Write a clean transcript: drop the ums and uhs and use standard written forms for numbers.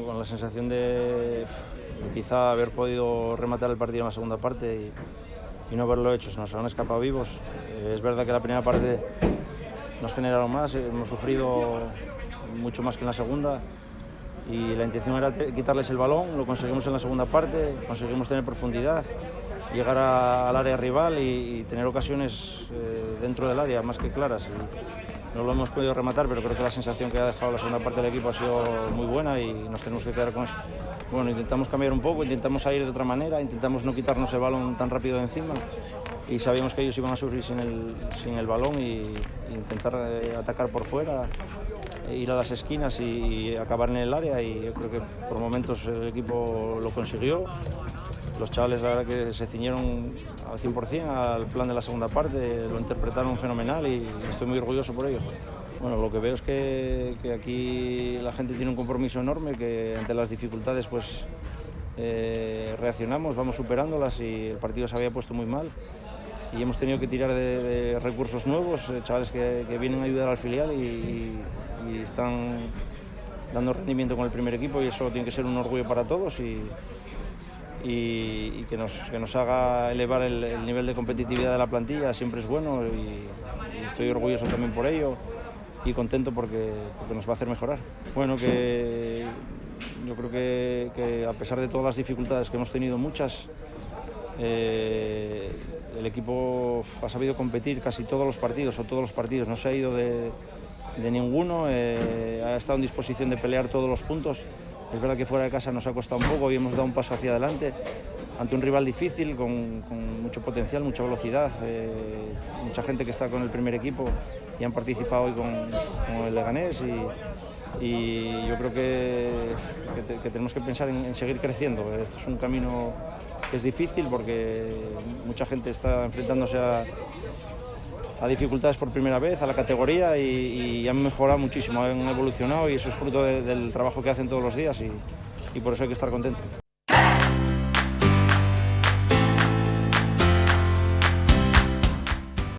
con la sensación de quizá haber podido rematar el partido en la segunda parte y no haberlo hecho. Se nos han escapado vivos. Es verdad que la primera parte nos generaron más, hemos sufrido mucho más que en la segunda y la intención era quitarles el balón. Lo conseguimos en la segunda parte, conseguimos tener profundidad, llegar al área rival y tener ocasiones dentro del área más que claras. No lo hemos podido rematar, pero creo que la sensación que ha dejado la segunda parte del equipo ha sido muy buena y nos tenemos que quedar con eso. Bueno, intentamos cambiar un poco, intentamos salir de otra manera, intentamos no quitarnos el balón tan rápido de encima y sabíamos que ellos iban a sufrir sin el balón y intentar atacar por fuera, ir a las esquinas y acabar en el área, y yo creo que por momentos el equipo lo consiguió. Los chavales, la verdad, que se ciñeron al 100% al plan de la segunda parte, lo interpretaron fenomenal y estoy muy orgulloso por ellos. Bueno, lo que veo es que aquí la gente tiene un compromiso enorme, que ante las dificultades pues reaccionamos, vamos superándolas, y el partido se había puesto muy mal y hemos tenido que tirar de recursos nuevos, chavales que vienen a ayudar al filial y están dando rendimiento con el primer equipo, y eso tiene que ser un orgullo para todos y que nos haga elevar el nivel de competitividad de la plantilla. Siempre es bueno y estoy orgulloso también por ello y contento porque nos va a hacer mejorar. Bueno, que yo creo que a pesar de todas las dificultades que hemos tenido, muchas, el equipo ha sabido competir casi todos los partidos, no se ha ido de ninguno, ha estado en disposición de pelear todos los puntos. Es verdad que fuera de casa nos ha costado un poco y hemos dado un paso hacia adelante ante un rival difícil, con mucho potencial, mucha velocidad, mucha gente que está con el primer equipo y han participado hoy con el Leganés, y yo creo que tenemos que pensar en seguir creciendo. Esto es un camino que es difícil porque mucha gente está enfrentándose a dificultades por primera vez, a la categoría, y han mejorado muchísimo, han evolucionado, y eso es fruto del trabajo que hacen todos los días, y por eso hay que estar contento.